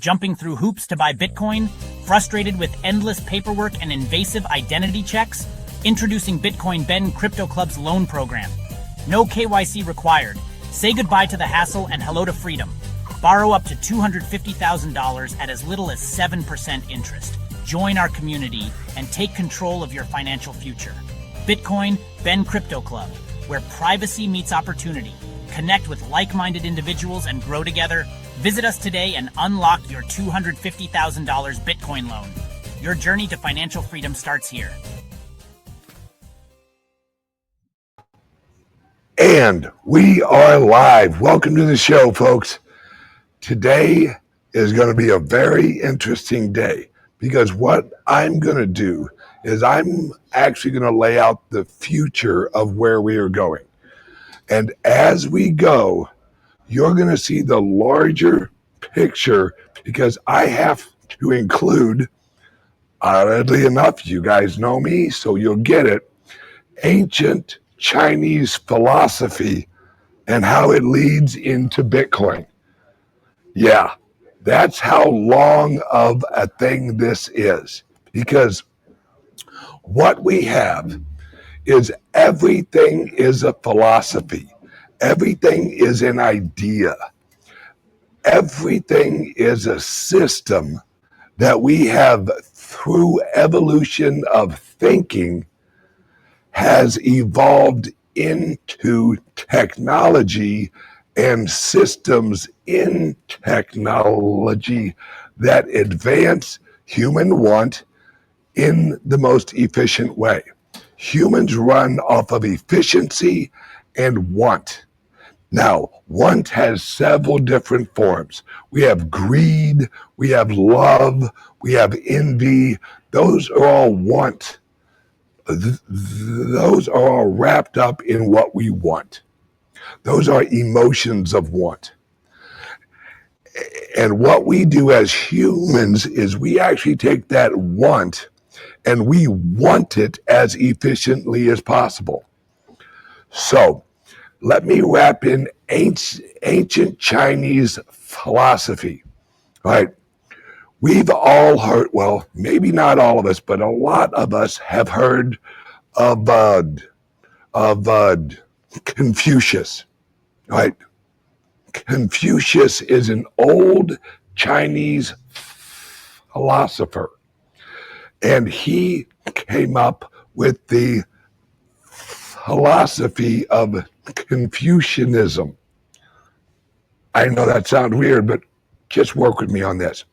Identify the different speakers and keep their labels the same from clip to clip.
Speaker 1: jumping through hoops to buy Bitcoin? Frustrated with endless paperwork and invasive identity checks? Introducing Bitcoin Ben Crypto Club's loan program. No KYC required. Say goodbye to the hassle and hello to freedom. Borrow up to $250,000 at as little as 7% interest. Join our community and take control of your financial future. Bitcoin Ben Crypto Club, where privacy meets opportunity. Connect with like-minded individuals and grow together. Visit us today and unlock your $250,000 Bitcoin loan. Your journey to financial freedom starts here.
Speaker 2: And we are live. Welcome to the show, folks. Today is going to be a very interesting day because what I'm going to do is I'm actually going to lay out the future of where we are going. And as we go, you're going to see the larger picture because I have to include, oddly enough, you guys know me, so you'll get it, ancient Chinese philosophy and how it leads into Bitcoin. Yeah, that's how long of a thing this is. Because what we have is everything is a philosophy. Everything is an idea. Everything is a system that we have through evolution of thinking has evolved into technology and systems in technology that advance human want in the most efficient way. Humans run off of efficiency and want. Now, want has several different forms. We have greed, we have love, we have envy. Those are all want. Those are all wrapped up in what we want. Those are emotions of want. And what we do as humans is we actually take that want and we want it as efficiently as possible. So let me wrap in ancient Chinese philosophy. All right. We've all heard, well, maybe not all of us, but a lot of us have heard of Confucius. All right. Confucius is an old Chinese philosopher, and he came up with the philosophy of Confucianism. I know that sounds weird, but just work with me on this.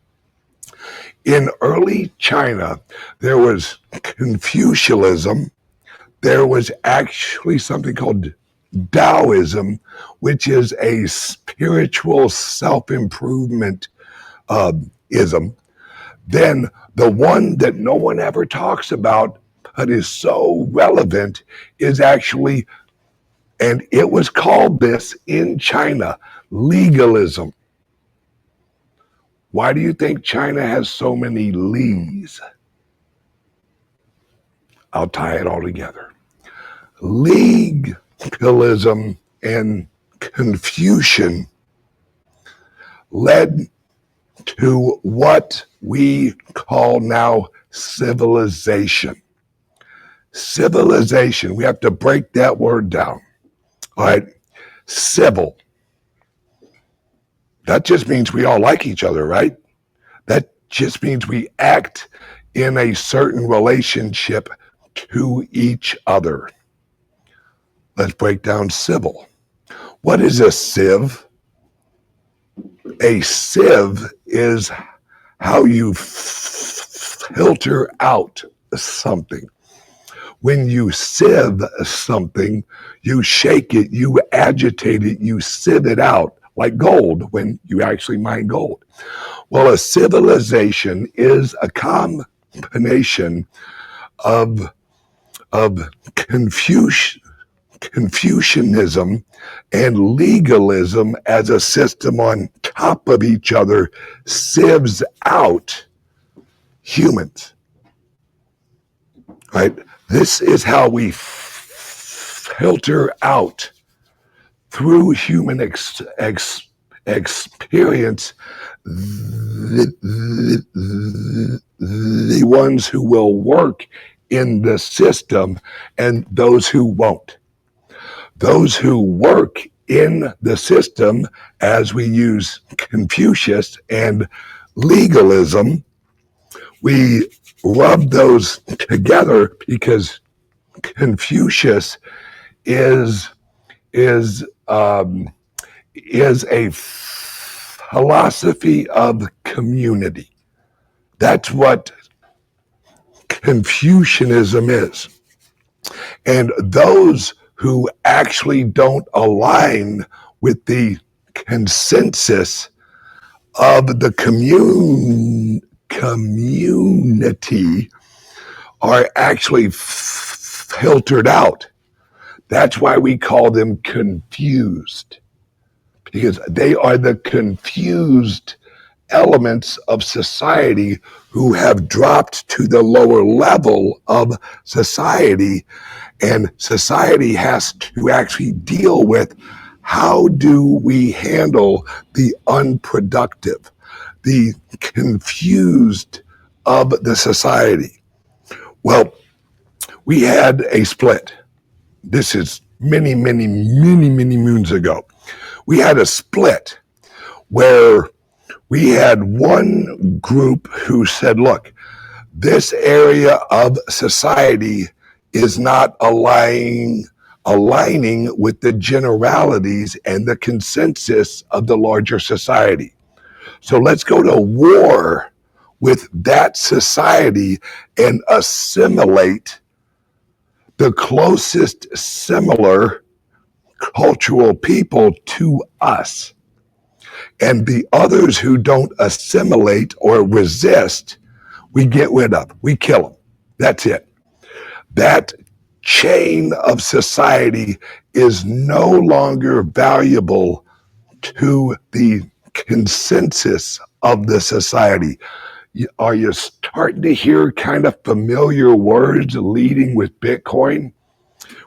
Speaker 2: In early China, there was Confucianism. There was actually something called Taoism, which is a spiritual self-improvement ism. Then the one that no one ever talks about, but is so relevant, is actually, and it was called this in China, legalism. Why do you think China has so many Lees? I'll tie it all together. Legalism and Confucian led to what we call now civilization. Civilization, we have to break that word down. All right, civil. That just means we all like each other, right? That just means we act in a certain relationship to each other. Let's break down civil. What is a sieve? A sieve is how you filter out something. When you sieve something, you shake it, you agitate it, you sieve it out. Like gold, when you actually mine gold. Well, a civilization is a combination of Confucianism and legalism as a system on top of each other sieves out humans. Right? This is how we filter out through human experience the ones who will work in the system and those who won't. Those who work in the system, as we use Confucius and legalism, we rub those together because Confucius is a philosophy of community. That's what Confucianism is. And those who actually don't align with the consensus of the community are actually filtered out. That's why we call them confused, because they are the confused elements of society who have dropped to the lower level of society, and society has to actually deal with how do we handle the unproductive, the confused of the society. Well, we had a split. This is many moons ago. We had a split where we had one group who said, look, this area of society is not aligning with the generalities and the consensus of the larger society. So let's go to war with that society and assimilate the closest similar cultural people to us. And the others who don't assimilate or resist, we get rid of, we kill them. That's it. That chain of society is no longer valuable to the consensus of the society. Are you starting to hear kind of familiar words leading with Bitcoin?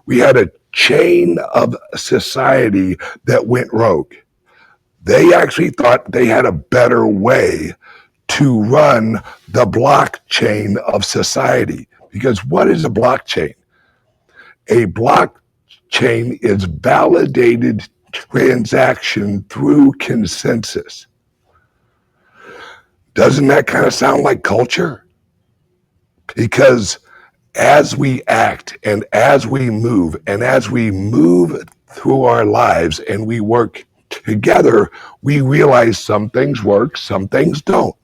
Speaker 2: We had a chain of society that went rogue. They actually thought they had a better way to run the blockchain of society. Because what is a blockchain? A blockchain is validated transaction through consensus. Doesn't that kind of sound like culture? Because as we act and as we move through our lives and we work together, we realize some things work, some things don't.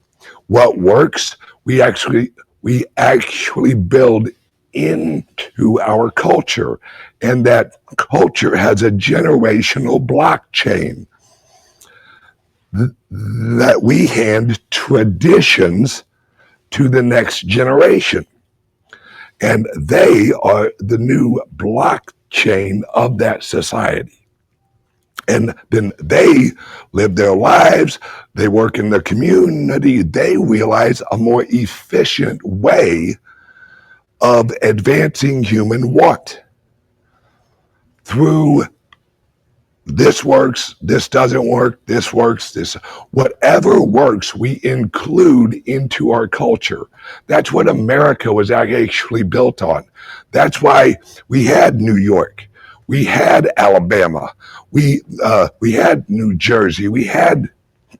Speaker 2: What works, we actually build into our culture, and that culture has a generational blockchain that we hand traditions to the next generation. And they are the new blockchain of that society. And then they live their lives, they work in the community, they realize a more efficient way of advancing human want through this works, this doesn't work, this works, this, whatever works, we include into our culture. That's what America was actually built on. That's why we had New York, we had Alabama, we had New Jersey, we had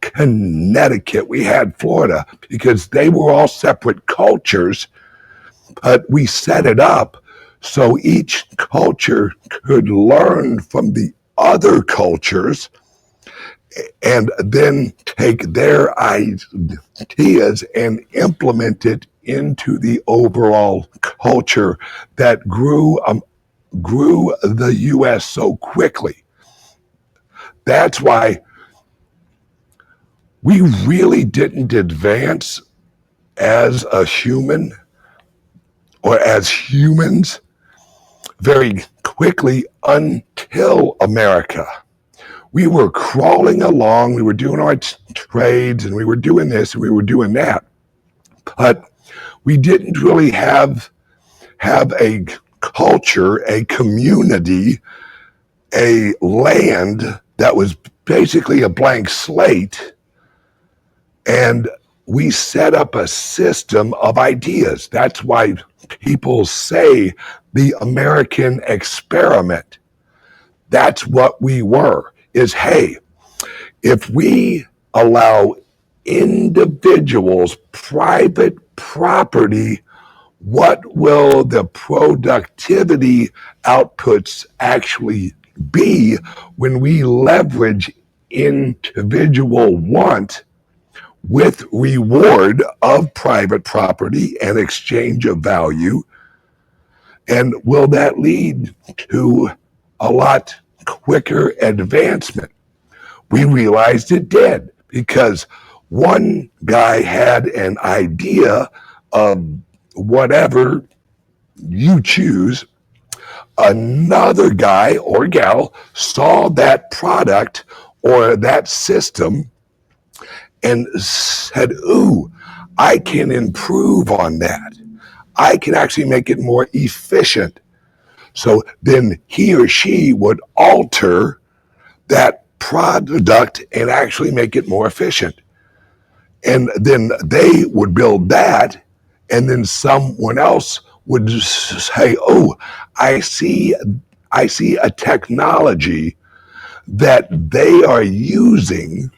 Speaker 2: Connecticut, we had Florida, because they were all separate cultures, but we set it up so each culture could learn from the other cultures and then take their ideas and implement it into the overall culture that grew the U.S. so quickly. That's why we really didn't advance as a human or as humans very quickly until America. We were crawling along, we were doing our trades, and we were doing this, and we were doing that. But we didn't really have a culture, a community, a land that was basically a blank slate And we set up a system of ideas. That's why people say the American experiment. That's what we were, is, hey, if we allow individuals private property, what will the productivity outputs actually be when we leverage individual want with reward of private property and exchange of value? And will that lead to a lot quicker advancement? We realized it did, because one guy had an idea of whatever you choose. Another guy or gal saw that product or that system and said, ooh, I can improve on that. I can actually make it more efficient. So then he or she would alter that product and actually make it more efficient. And then they would build that, and then someone else would say, oh, I see a technology that they are using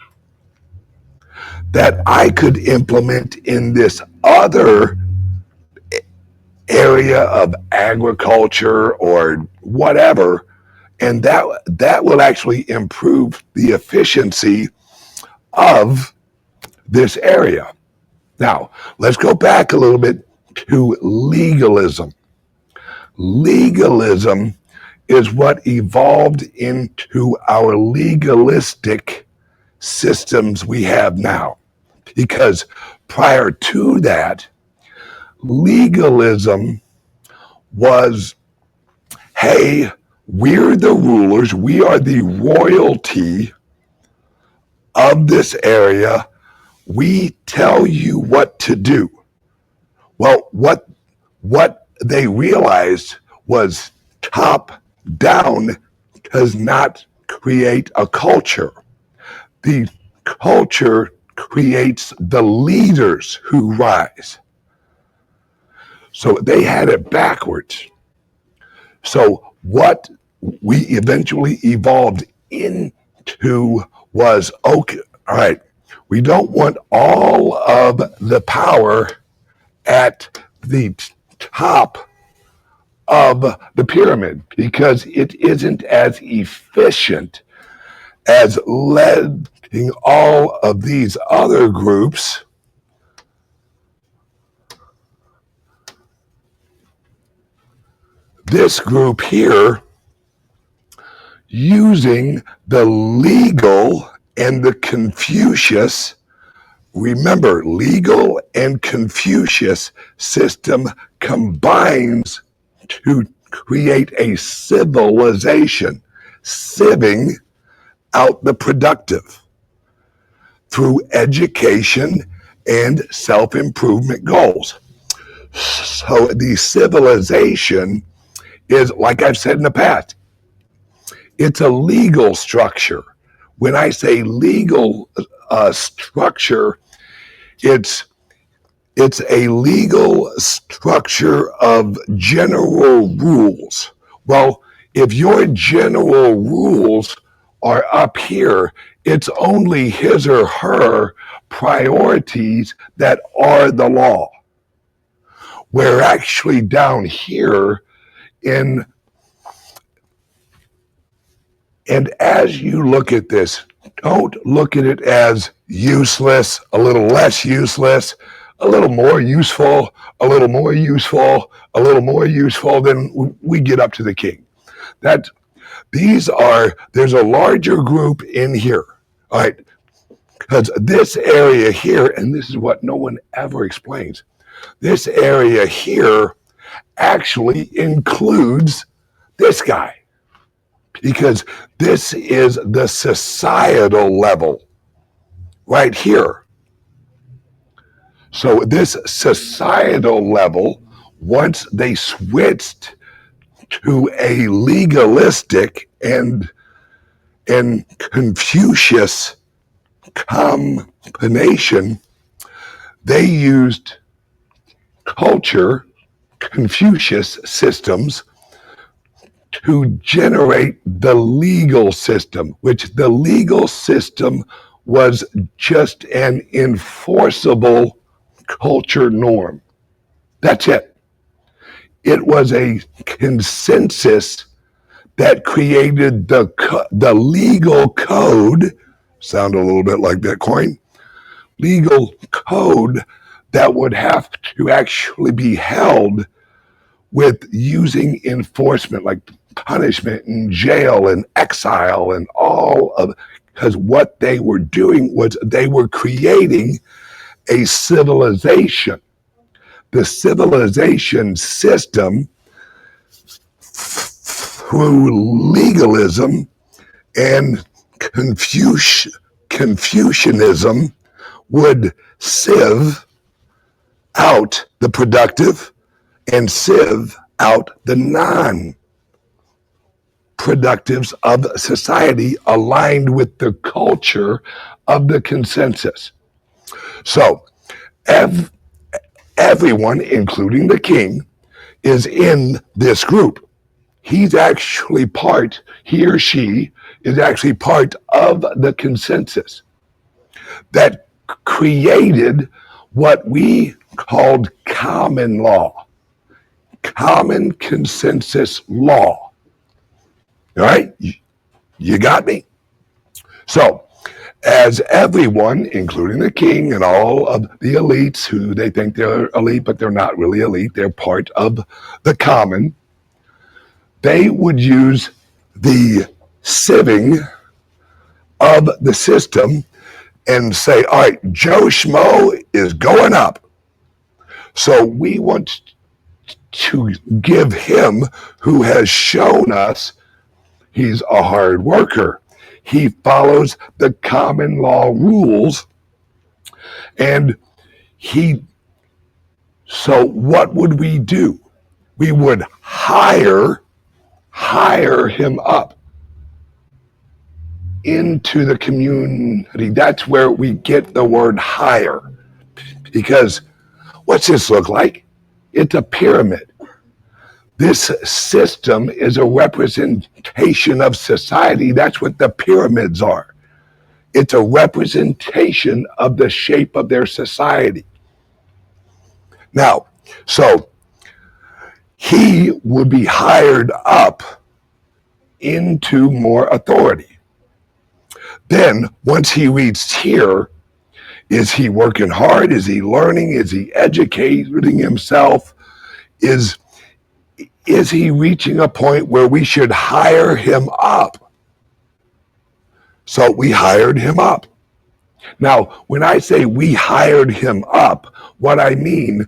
Speaker 2: that I could implement in this other area of agriculture or whatever, and that will actually improve the efficiency of this area. Now, let's go back a little bit to legalism. Legalism is what evolved into our legalistic systems we have now. Because prior to that, legalism was, hey, we're the rulers, we are the royalty of this area, we tell you what to do. Well, what they realized was top down does not create a culture. The culture creates the leaders who rise. So they had it backwards. So what we eventually evolved into was, okay, all right, we don't want all of the power at the top of the pyramid, because it isn't as efficient as letting all of these other groups this group here using the legal and the Confucius. Remember, legal and Confucius system combines to create a civilization, sieving out the productive through education and self-improvement goals. So the civilization is, like I've said in the past, it's a legal structure. When I say legal structure, it's a legal structure of general rules. Well, if your general rules are up here, it's only his or her priorities that are the law. We're actually down here and as you look at this, don't look at it as useless, a little less useless, a little more useful, a little more useful, a little more useful. Then we get up to the king. There's a larger group in here, all right? Because this area here, and this is what no one ever explains, this area here actually includes this guy, because this is the societal level right here. So this societal level, once they switched to a legalistic and Confucius combination, they used culture, Confucius systems, to generate the legal system, which the legal system was just an enforceable culture norm. That's it. It was a consensus that created the legal code, sound a little bit like Bitcoin, legal code that would have to actually be held with using enforcement like punishment and jail and exile and all of, because what they were doing was they were creating a civilization. The civilization system through legalism and Confucianism would sieve out the productive and sieve out the non-productives of society aligned with the culture of the consensus. So everyone, including the king, is in this group. He's actually part, he or she is actually part of the consensus that created what we called common law, common consensus law. All right? You got me? So, as everyone, including the king and all of the elites who they think they're elite, but they're not really elite, they're part of the common, they would use the sieving of the system and say, all right, Joe Schmo is going up. So we want to give him, who has shown us he's a hard worker. He follows the common law rules. And so what would we do? We would hire him up into the community. That's where we get the word hire. Because what's this look like? It's a pyramid. This system is a representation of society. That's what the pyramids are. It's a representation of the shape of their society. Now, so he would be hired up into more authority. Then, once he reached here, is he working hard? Is he learning? Is he educating himself? Is he reaching a point where we should hire him up? So we hired him up. Now, when I say we hired him up, what I mean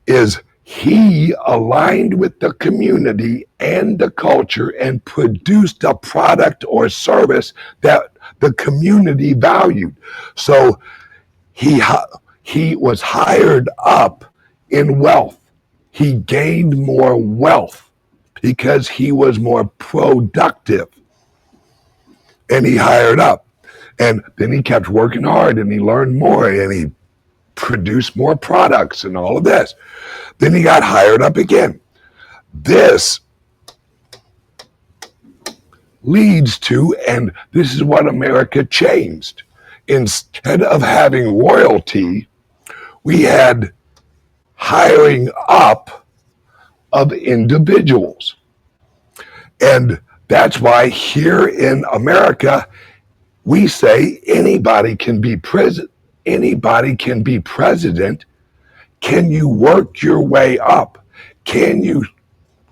Speaker 2: is he aligned with the community and the culture and produced a product or service that the community valued. So he was hired up in wealth. He gained more wealth because he was more productive. And he hired up. And then he kept working hard and he learned more and he produced more products and all of this. Then he got hired up again. This leads to, and this is what America changed. Instead of having royalty, we had hiring up of individuals. And that's why here in America, we say anybody can be president. Anybody can be president. Can you work your way up? Can you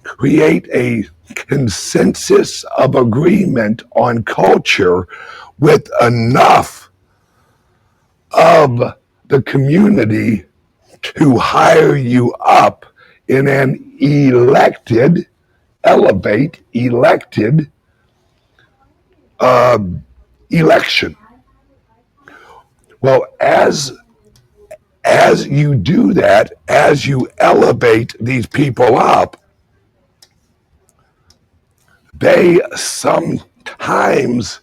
Speaker 2: create a consensus of agreement on culture with enough of the community to hire you up in an elected election? Well, as you do that, as you elevate these people up, they sometimes,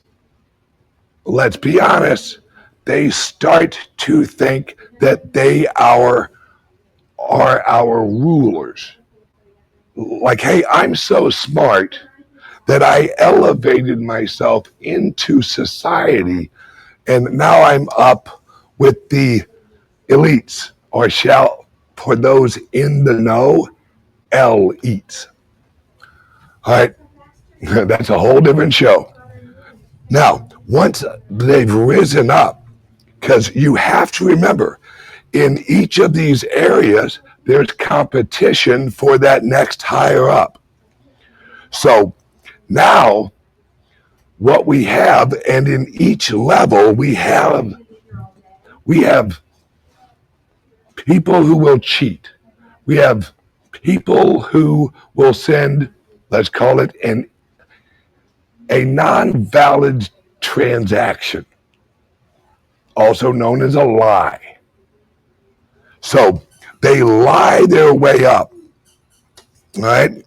Speaker 2: let's be honest, they start to think that they are our rulers. Like, hey, I'm so smart that I elevated myself into society, and now I'm up with the elites, or shall, for those in the know, elites. All right, that's a whole different show. Now, once they've risen up, because you have to remember, in each of these areas, there's competition for that next higher up. So now what we have, and in each level we have people who will cheat. We have people who will send, let's call it a non-valid transaction, also known as a lie. So they lie their way up, right?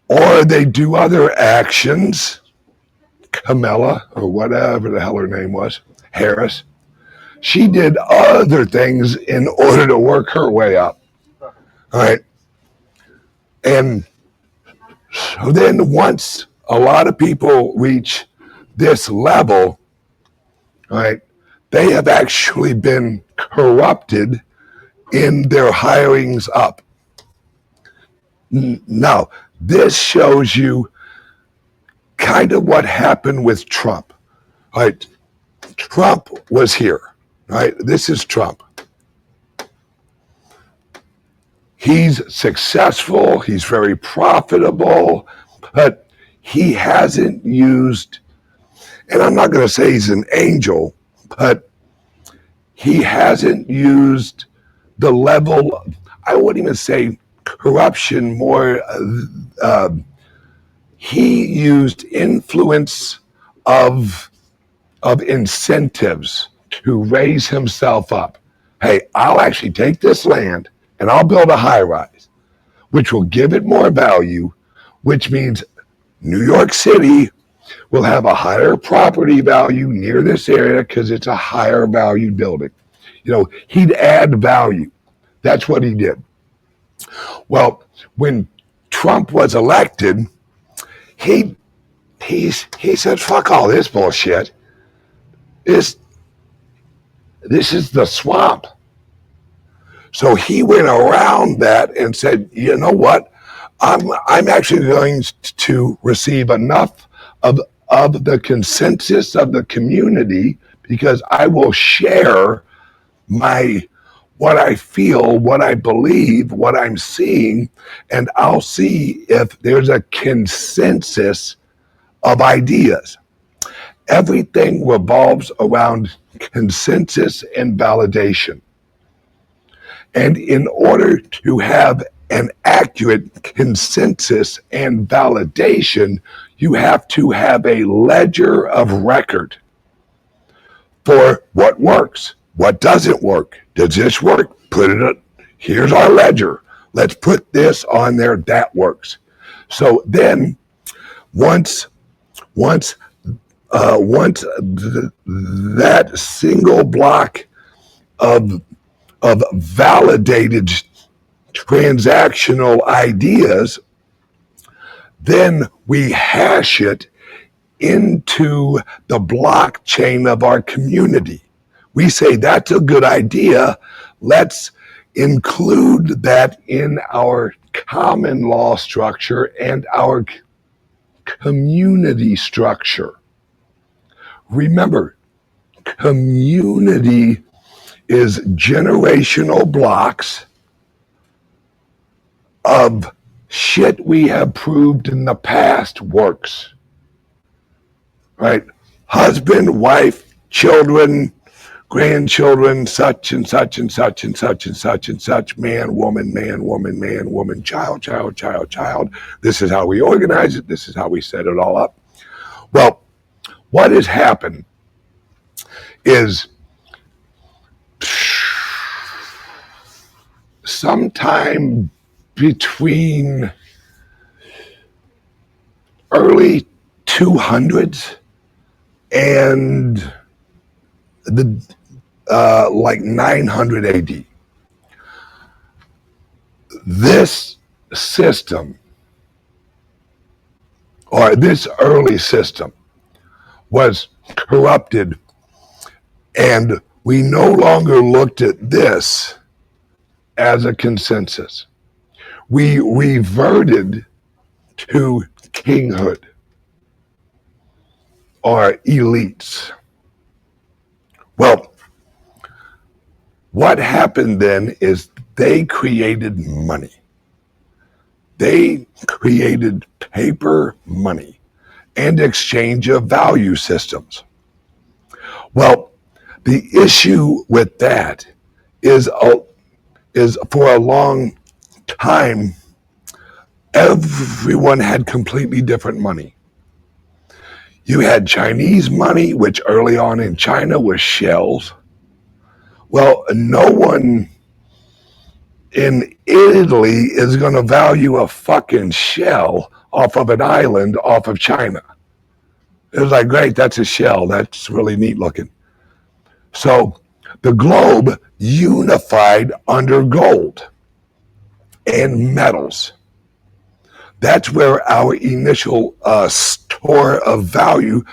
Speaker 2: Or they do other actions. Camilla, or whatever the hell her name was, Harris, she did other things in order to work her way up. All right. And so then once a lot of people reach this level, all right, they have actually been corrupted in their hirings up. Now, this shows you kind of what happened with Trump. All right. Trump was here. Right? This is Trump. He's successful, he's very profitable, but he hasn't used, and I'm not going to say he's an angel, but he hasn't used the level, I wouldn't even say corruption, more, he used influence of incentives to raise himself up. Hey, I'll actually take this land and I'll build a high rise, which will give it more value, which means New York City will have a higher property value near this area because it's a higher valued building. You know, he'd add value. That's what he did. Well, when Trump was elected, he said, fuck all this bullshit. This is the swamp. So he went around that and said, you know what? I'm actually going to receive enough of the consensus of the community because I will share what I feel, what I believe, what I'm seeing, and I'll see if there's a consensus of ideas. Everything revolves around consensus and validation. And in order to have an accurate consensus and validation, you have to have a ledger of record for what works, what doesn't work. Does this work? Put it up. Here's our ledger. Let's put this on there. That works. So then once that single block of validated transactional ideas, then we hash it into the blockchain of our community. We say that's a good idea. Let's include that in our common law structure and our community structure. Remember, community is generational blocks of shit we have proved in the past works. Right? Husband, wife, children, grandchildren, such and such and such and such and such and such, man, woman, child. This is how we organize it. This is how we set it all up. Well, what has happened is sometime between early 200s and the like 900 AD. This system, or this early system, was corrupted, and we no longer looked at this as a consensus. We reverted to kinghood or elites. Well, what happened then is they created money. They created paper money and exchange of value systems. Well, the issue with that is for a long time, everyone had completely different money. You had Chinese money, which early on in China was shells. Well, no one in Italy is going to value a fucking shell off of an island off of China. It was like, great, that's a shell. That's really neat looking. So the globe unified under gold and metals. That's where our initial store of value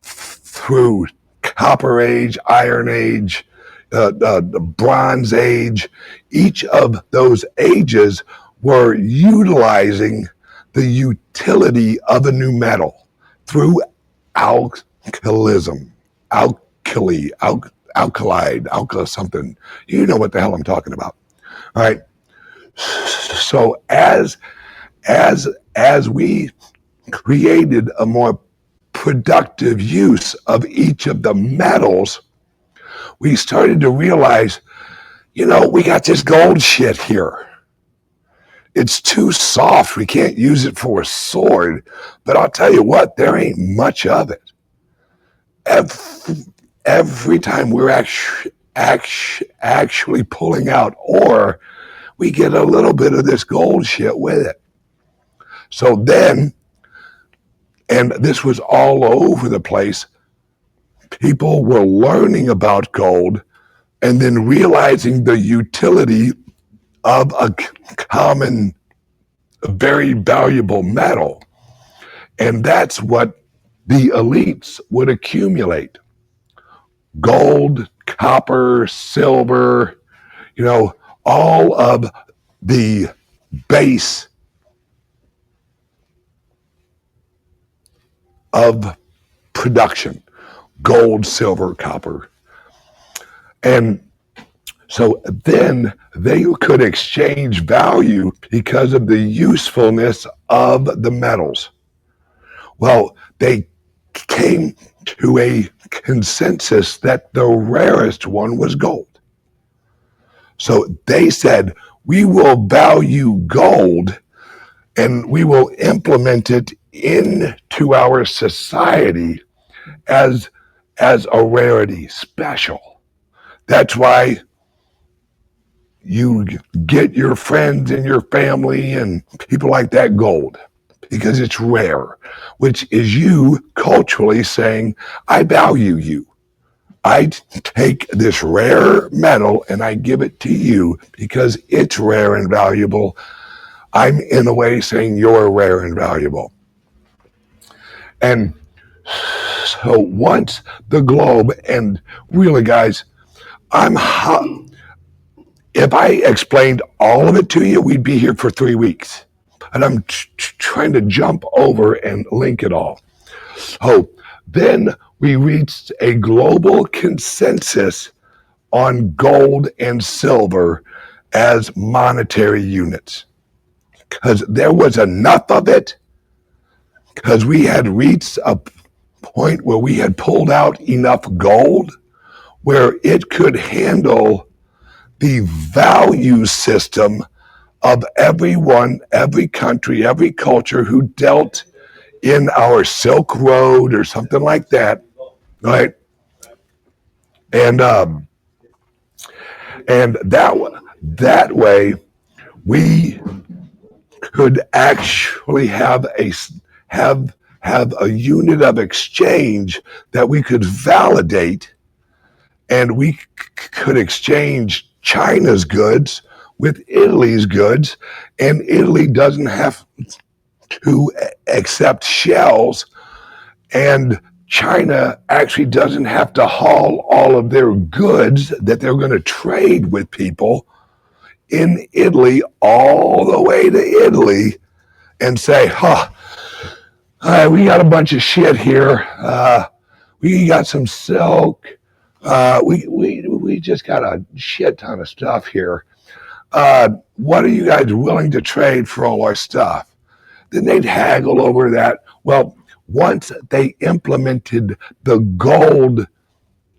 Speaker 2: through Copper Age, Iron Age, the Bronze Age, each of those ages were utilizing the utility of a new metal through alkalism, alkali something. You know what the hell I'm talking about. All right. So as we created a more productive use of each of the metals, we started to realize, we got this gold shit here. It's too soft. We can't use it for a sword. But I'll tell you what, there ain't much of it. Every time we're actually pulling out ore, we get a little bit of this gold shit with it. So then, and this was all over the place, people were learning about gold and then realizing the utility of a common, very valuable metal. And that's what the elites would accumulate. Gold, copper, silver, all of the base of production, gold, silver, copper. And so then they could exchange value because of the usefulness of the metals. Well, they came to a consensus that the rarest one was gold. So they said, we will value gold and we will implement it into our society as a rarity, special. That's why you get your friends and your family and people like that gold, because it's rare, which is you culturally saying, I value you. I take this rare metal and I give it to you because it's rare and valuable. I'm in a way saying you're rare and valuable. And so once the globe, and really guys, if I explained all of it to you, we'd be here for 3 weeks. And I'm trying to jump over and link it all. So then we reached a global consensus on gold and silver as monetary units, because there was enough of it, because we had reached a point where we had pulled out enough gold where it could handle the value system of everyone, every country, every culture who dealt in our Silk Road or something like that, right? And that way we could actually have a unit of exchange that we could validate and we could exchange China's goods with Italy's goods, and Italy doesn't have to accept shells, and China actually doesn't have to haul all of their goods that they're going to trade with people in Italy all the way to Italy and say, we got a bunch of shit here. We got some silk. We just got a shit ton of stuff here. What are you guys willing to trade for all our stuff? Then they'd haggle over that. Well, once they implemented the gold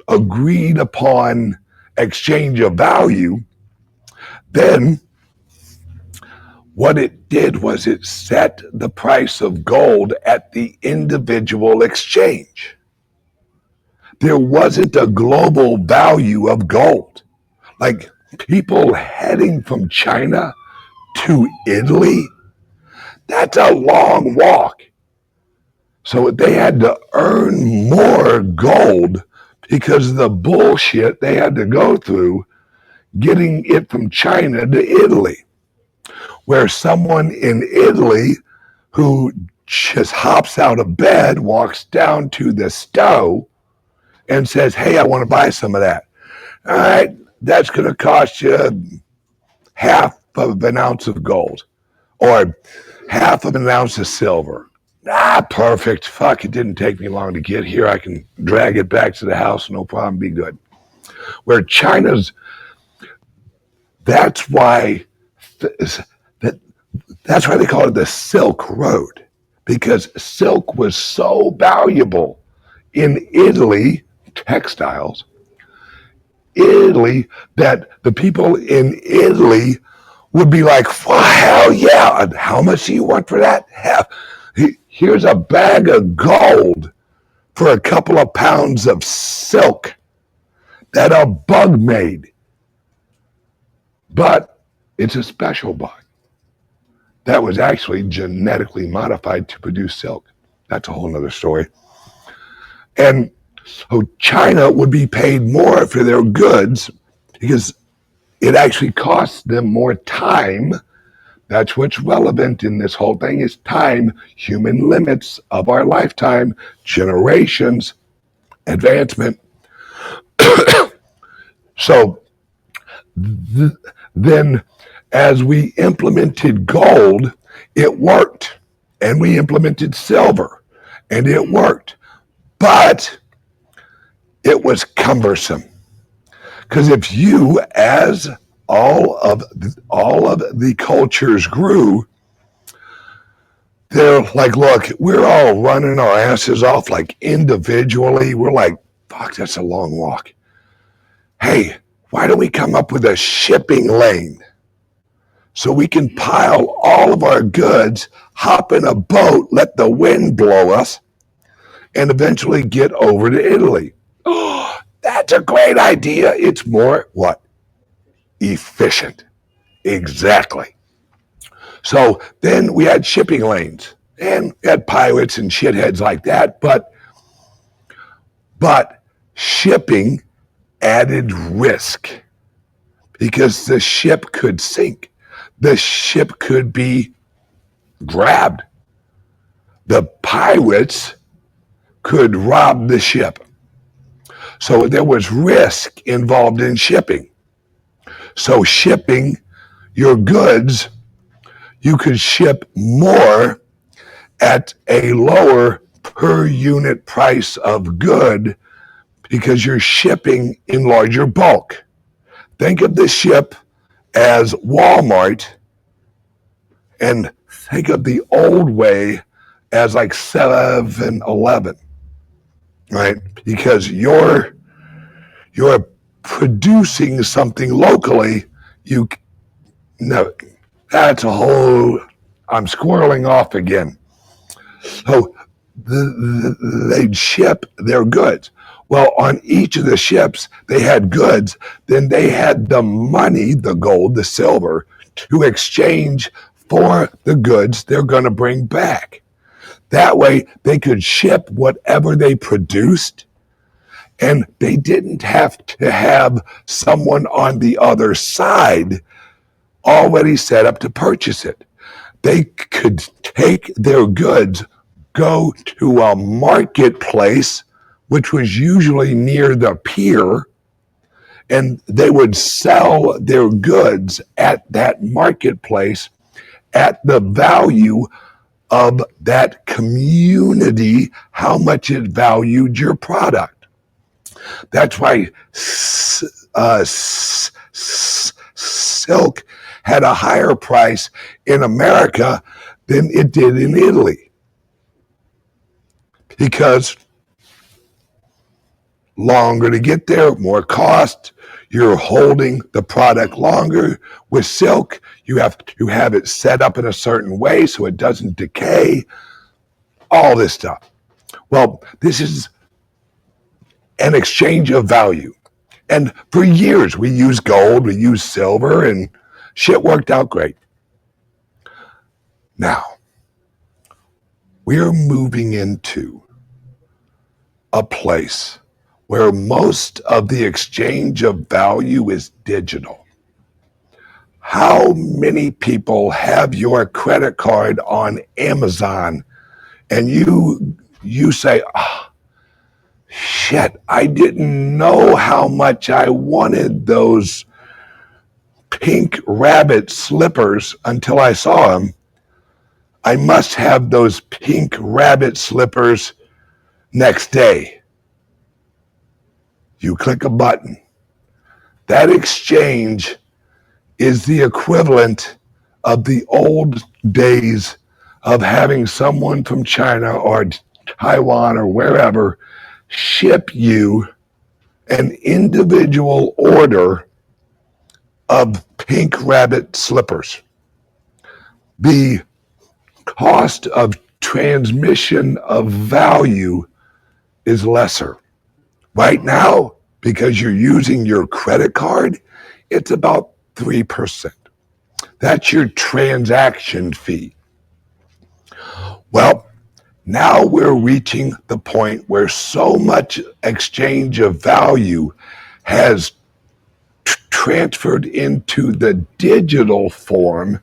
Speaker 2: agreed upon exchange of value, then what it did was it set the price of gold at the individual exchange. There wasn't a global value of gold. Like people heading from China to Italy, that's a long walk. So they had to earn more gold because of the bullshit they had to go through getting it from China to Italy. Where someone in Italy who just hops out of bed, walks down to the stove and says, hey, I want to buy some of that. All right, that's going to cost you half of an ounce of gold or half of an ounce of silver. Perfect. Fuck, it didn't take me long to get here. I can drag it back to the house, no problem, be good. Where China's, that's why they call it the Silk Road, because silk was so valuable in Italy, textiles, Italy, that the people in Italy would be like, well, hell yeah, and how much do you want for that? Here's a bag of gold for a couple of pounds of silk that a bug made. But it's a special bug that was actually genetically modified to produce silk. That's a whole nother story. And so China would be paid more for their goods because it actually costs them more time. That's what's relevant in this whole thing is time, human limits of our lifetime, generations, advancement. So then as we implemented gold, it worked. And we implemented silver, and it worked. But it was cumbersome. Because if you, as all of the cultures grew, they're like, look, we're all running our asses off like individually. We're like, fuck, that's a long walk. Hey, why don't we come up with a shipping lane so we can pile all of our goods, hop in a boat, let the wind blow us, and eventually get over to Italy? Oh, that's a great idea. It's more, what? Efficient. Exactly. So then we had shipping lanes, and we had pirates and shitheads like that, but shipping added risk because the ship could sink. The ship could be grabbed. The pirates could rob the ship. So there was risk involved in shipping. So shipping your goods, you could ship more at a lower per unit price of good because you're shipping in larger bulk. Think of the ship as Walmart and think of the old way as like 7-Eleven, right? Because you're producing something locally, that's a whole, I'm squirreling off again. So they'd ship their goods. Well, on each of the ships, they had goods. Then they had the money, the gold, the silver, to exchange for the goods they're going to bring back. That way, they could ship whatever they produced And they didn't have to have someone on the other side already set up to purchase it. They could take their goods, go to a marketplace, which was usually near the pier, and they would sell their goods at that marketplace at the value of that community, how much it valued your product. That's why silk had a higher price in America than it did in Italy, because longer to get there, more cost. You're holding the product longer. With silk, you have to have it set up in a certain way so it doesn't decay, all this stuff. Well, this is an exchange of value. And for years, we used gold, we used silver, and shit worked out great. Now, we're moving into a place where most of the exchange of value is digital. How many people have your credit card on Amazon and you say, oh, shit, I didn't know how much I wanted those pink rabbit slippers until I saw them. I must have those pink rabbit slippers next day. You click a button. That exchange is the equivalent of the old days of having someone from China or Taiwan or wherever ship you an individual order of pink rabbit slippers. The cost of transmission of value is lesser. Right now, because you're using your credit card, it's about 3%. That's your transaction fee. Well, now we're reaching the point where so much exchange of value has transferred into the digital form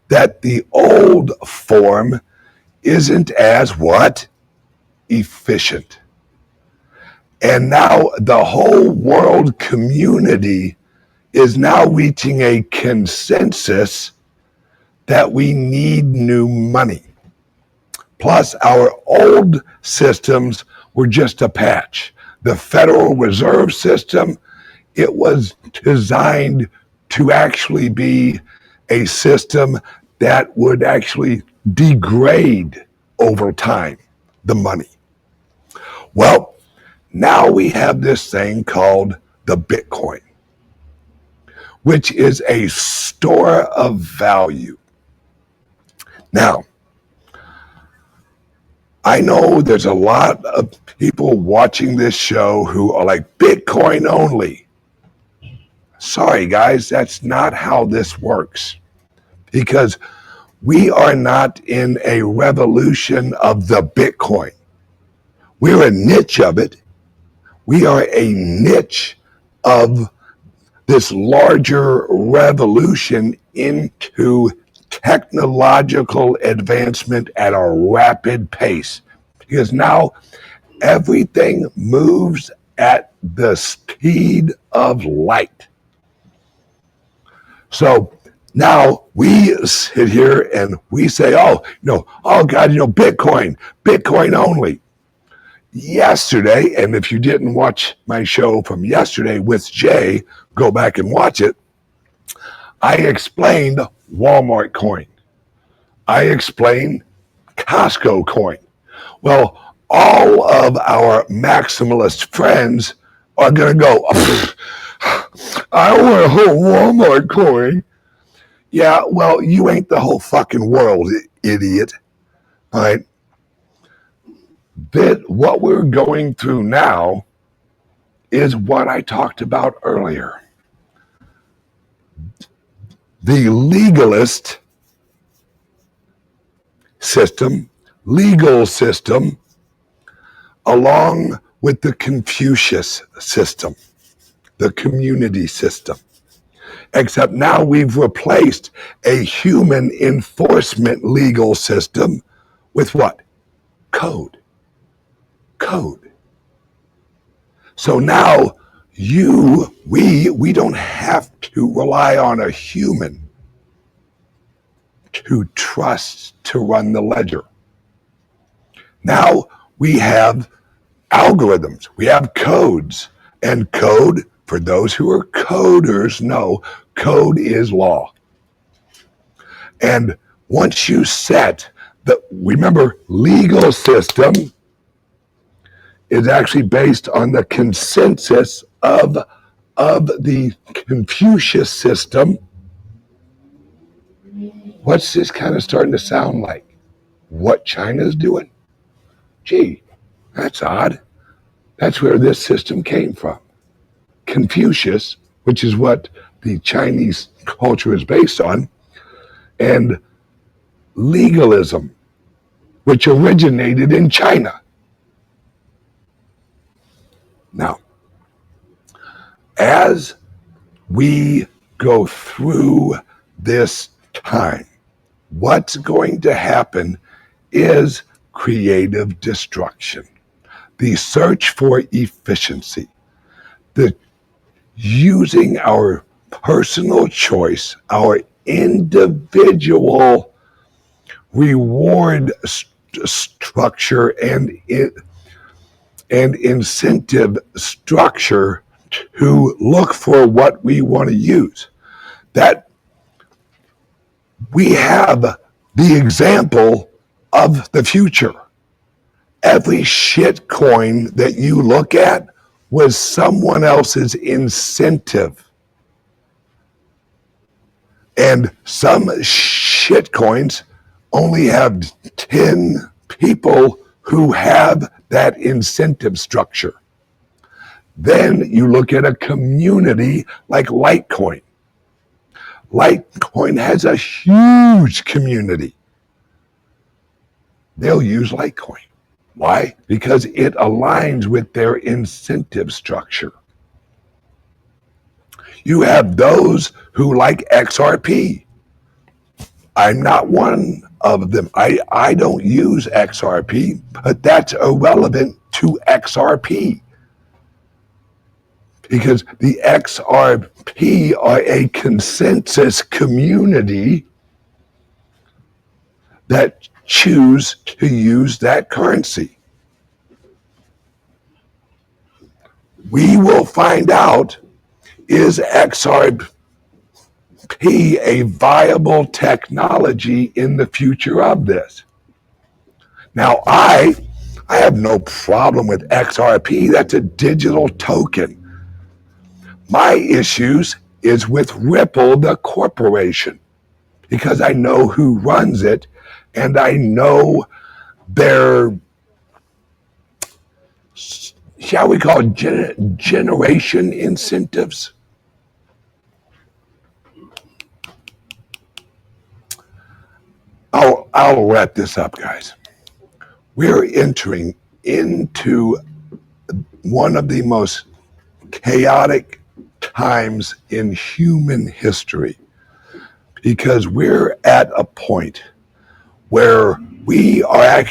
Speaker 2: that the old form isn't as what? Efficient. And now the whole world community is now reaching a consensus that we need new money. Plus, our old systems were just a patch. The Federal Reserve System, it was designed to actually be a system that would actually degrade over time the money. Well, now we have this thing called the Bitcoin, which is a store of value. Now, I know there's a lot of people watching this show who are like, Bitcoin only. Sorry, guys, that's not how this works. Because we are not in a revolution of the Bitcoin. We're a niche of it. We are a niche of this larger revolution into technological advancement at a rapid pace. Because now everything moves at the speed of light. So now we sit here and we say, oh God, Bitcoin only. Yesterday, and if you didn't watch my show from yesterday with Jay, go back and watch it. I explained Walmart coin. I explained Costco coin. Well, all of our maximalist friends are going to go, I want a whole Walmart coin. Yeah, well, you ain't the whole fucking world, idiot. All right. What we're going through now is what I talked about earlier. The legalist system, legal system, along with the Confucius system, the community system. Except now we've replaced a human enforcement legal system with what? Code. Code. So now we don't have to rely on a human to trust to run the ledger. Now we have algorithms, we have codes, and code, for those who are coders, know code is law. And once you set remember, legal system is actually based on the consensus of the Confucius system. What's this kind of starting to sound like? What China's doing? Gee, that's odd. That's where this system came from. Confucius, which is what the Chinese culture is based on, and legalism, which originated in China. Now, as we go through this time, what's going to happen is creative destruction, the search for efficiency, the using our personal choice, our individual reward structure and incentive structure to look for what we want to use. That we have the example of the future. Every shit coin that you look at was someone else's incentive. And some shit coins only have 10 people who have that incentive structure. Then you look at a community like Litecoin. Litecoin has a huge community. They'll use Litecoin. Why? Because it aligns with their incentive structure. You have those who like XRP. I'm not one of them. I don't use XRP, but that's irrelevant to XRP. Because the XRP are a consensus community that choose to use that currency. We will find out, is XRP a viable technology in the future of this? Now, I have no problem with XRP. That's a digital token. My issues is with Ripple, the corporation, because I know who runs it and I know their, shall we call it, generation incentives. I'll wrap this up, guys. We're entering into one of the most chaotic times in human history, because we're at a point where we are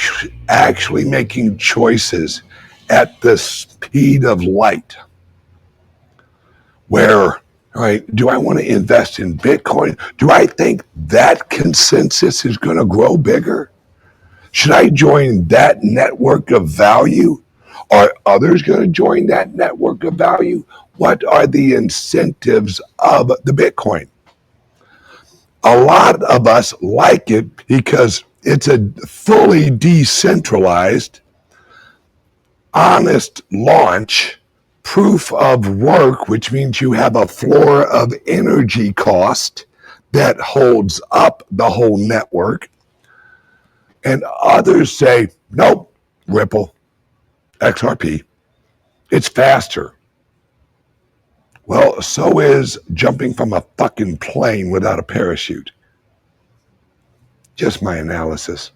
Speaker 2: actually making choices at the speed of light. Where, all right, do I want to invest in Bitcoin? Do I think that consensus is going to grow bigger? Should I join that network of value? Are others going to join that network of value? What are the incentives of the Bitcoin? A lot of us like it because it's a fully decentralized, honest launch, proof of work, which means you have a floor of energy cost that holds up the whole network. And others say, nope, Ripple, XRP, it's faster. Well, so is jumping from a fucking plane without a parachute. Just my analysis.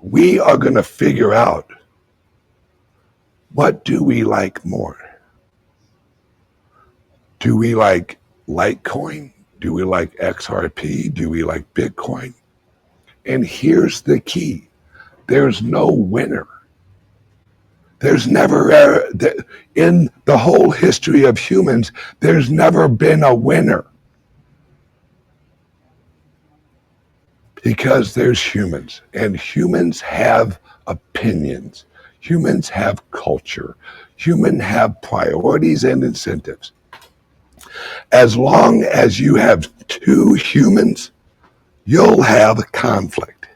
Speaker 2: We are going to figure out What do we like more? Do we like Litecoin? Do we like XRP? Do we like Bitcoin? And here's the key. There's no winner. There's never, in the whole history of humans, there's never been a winner. Because there's humans, and humans have opinions. Humans have culture. Humans have priorities and incentives. As long as you have two humans, you'll have conflict.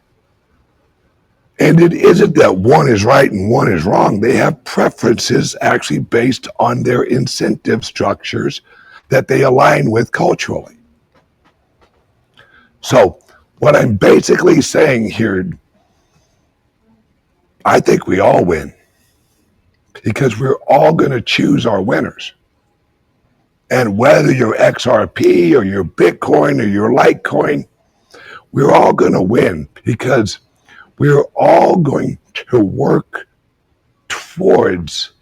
Speaker 2: And it isn't that one is right and one is wrong. They have preferences actually based on their incentive structures that they align with culturally. So what I'm basically saying here, I think we all win because we're all going to choose our winners. And whether you're XRP or your Bitcoin or your Litecoin, we're all going to win because we're all going to work towards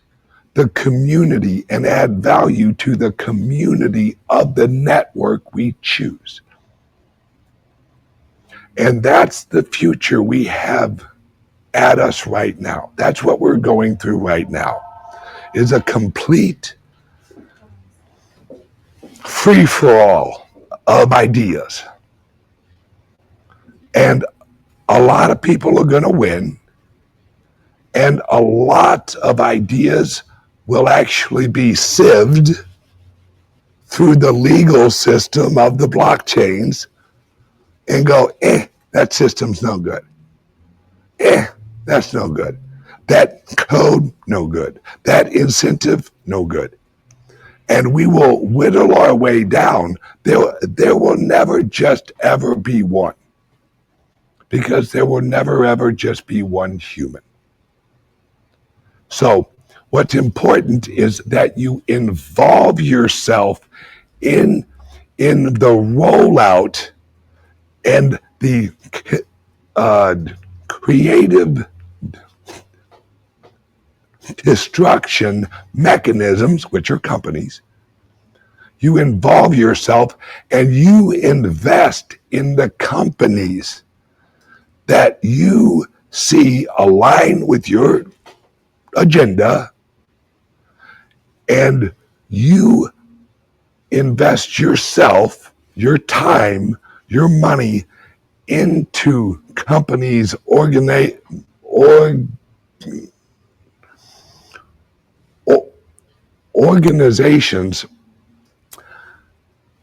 Speaker 2: the community and add value to the community of the network we choose. And that's the future we have at us right now. That's what we're going through right now, is a complete free-for-all of ideas. And a lot of people are going to win, and a lot of ideas will actually be sieved through the legal system of the blockchains and go, that system's no good. That's no good. That code, no good. That incentive, no good. And we will whittle our way down. There will never just ever be one, because there will never ever just be one human. So what's important is that you involve yourself in the rollout and the creative destruction mechanisms, which are companies. You involve yourself and you invest in the companies that you see align with your agenda, and you invest yourself, your time, your money into companies, organizations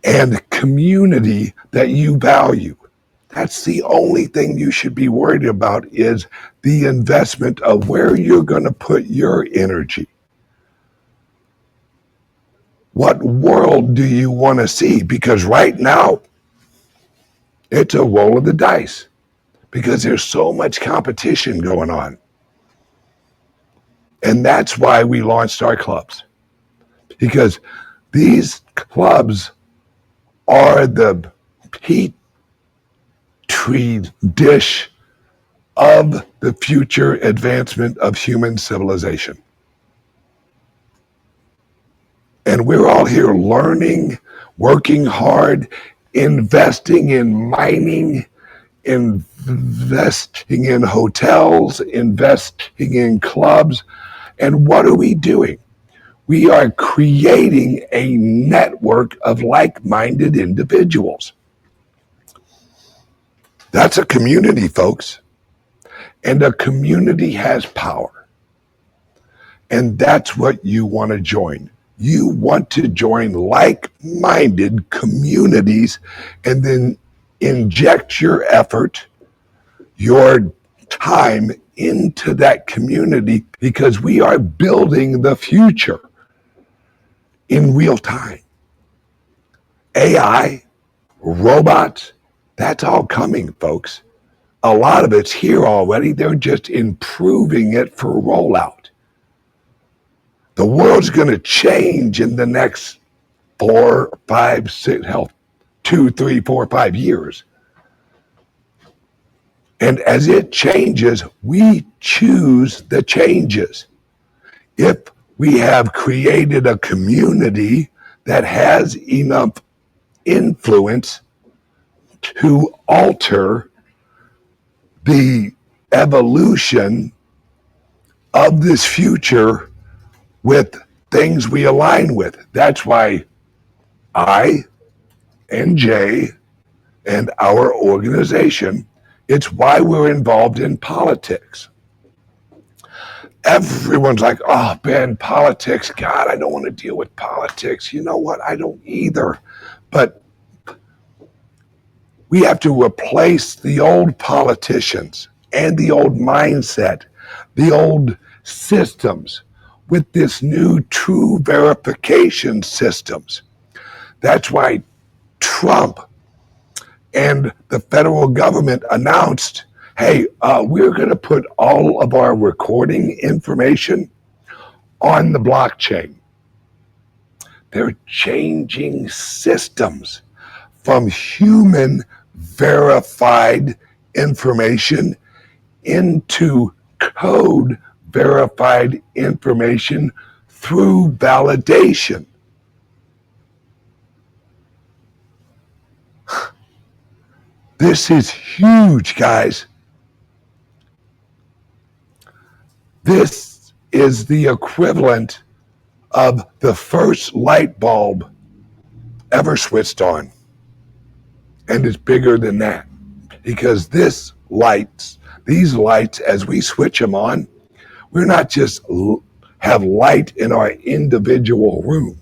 Speaker 2: and community that you value. That's the only thing you should be worried about, is the investment of where you're going to put your energy. What world do you want to see? Because right now, it's a roll of the dice, because there's so much competition going on. And that's why we launched our clubs, because these clubs are the petri dish of the future advancement of human civilization. And we're all here learning, working hard, investing in mining, investing in hotels, investing in clubs. And what are we doing? We are creating a network of like-minded individuals. That's a community, folks. And a community has power. And that's what you want to join. You want to join like-minded communities and then inject your effort, your time into that community, because we are building the future in real time. AI, robots, that's all coming, folks. A lot of it's here already. They're just improving it for rollout. The world's going to change in the next 4, 5, 6, 2, 3, 4, 5 years. And as it changes, we choose the changes. if we have created a community that has enough influence to alter the evolution of this future with things we align with. That's why I and Jay and our organization, it's why we're involved in politics. Everyone's like, oh, Ben, politics, God, I don't want to deal with politics. You know what? I don't either. But we have to replace the old politicians and the old mindset, the old systems with this new true verification systems. That's why Trump and the federal government announced, hey, we're going to put all of our recording information on the blockchain. They're changing systems from human verified information into code verified information through validation. This is huge, guys. This is the equivalent of the first light bulb ever switched on. And it's bigger than that, because these lights, as we switch them on, we're not just have light in our individual room.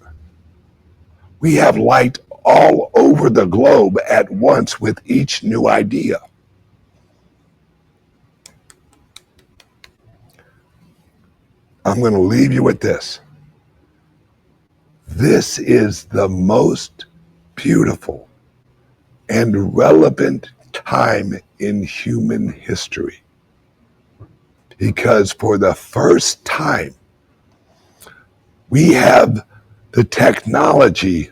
Speaker 2: We have light all over the globe at once with each new idea. I'm going to leave you with this. This is the most beautiful and relevant time in human history, because for the first time, we have the technology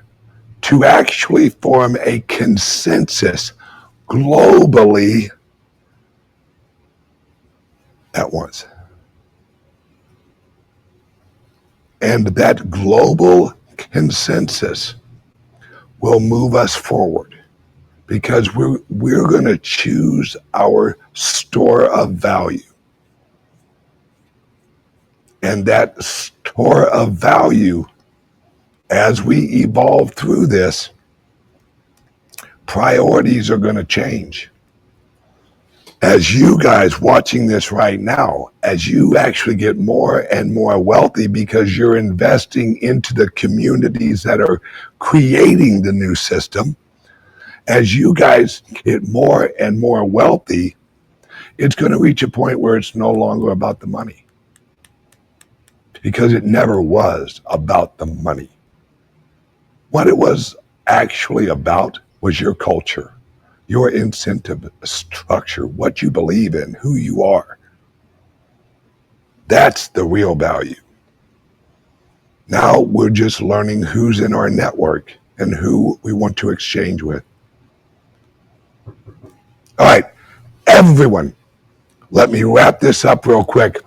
Speaker 2: to actually form a consensus globally at once. And that global consensus will move us forward, because we're going to choose our store of value. And that store of value, as we evolve through this, priorities are going to change. As you guys watching this right now, as you actually get more and more wealthy because you're investing into the communities that are creating the new system, as you guys get more and more wealthy, it's going to reach a point where it's no longer about the money. Because it never was about the money. What it was actually about was your culture, your incentive structure, what you believe in, who you are. That's the real value. Now we're just learning who's in our network and who we want to exchange with. All right, everyone, let me wrap this up real quick.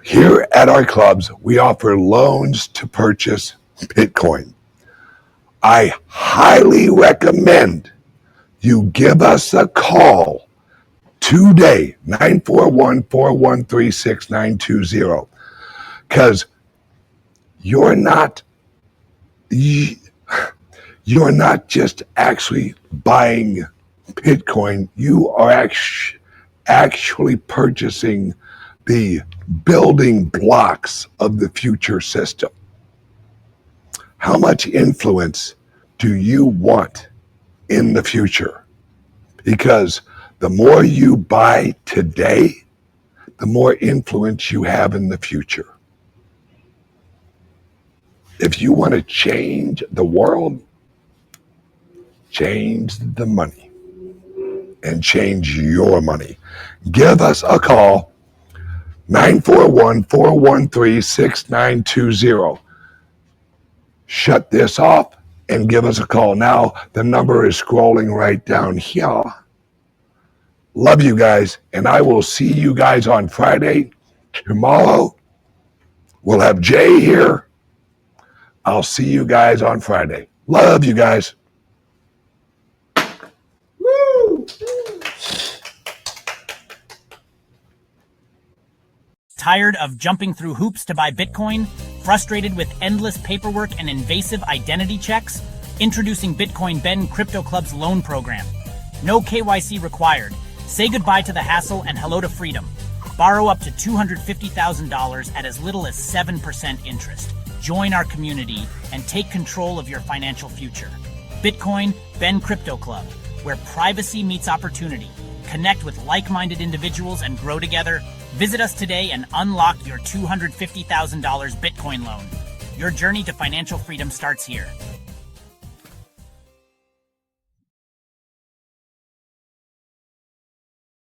Speaker 2: Here at our clubs, we offer loans to purchase Bitcoin. I highly recommend you give us a call today, 941-413-6920, because you're not just actually buying Bitcoin, you are actually purchasing the building blocks of the future system. How much influence do you want in the future? Because the more you buy today, the more influence you have in the future. If you want to change the world, change the money and change your money. Give us a call, 941-413-6920. Shut this off and give us a call. Now, the number is scrolling right down here. Love you guys, and I will see you guys on Friday, tomorrow, We'll have Jay here. I'll see you guys on Friday. Love you guys.
Speaker 3: Woo!
Speaker 1: Tired of jumping through hoops to buy Bitcoin? Frustrated with endless paperwork and invasive identity checks? Introducing Bitcoin Ben Crypto Club's loan program. No KYC required. Say goodbye to the hassle and hello to freedom. Borrow up to $250,000 at as little as 7% interest. Join our community and take control of your financial future. Bitcoin Ben Crypto Club, where privacy meets opportunity. Connect with like-minded individuals and grow together. Visit us today and unlock your $250,000 Bitcoin loan. Your journey to financial freedom starts here.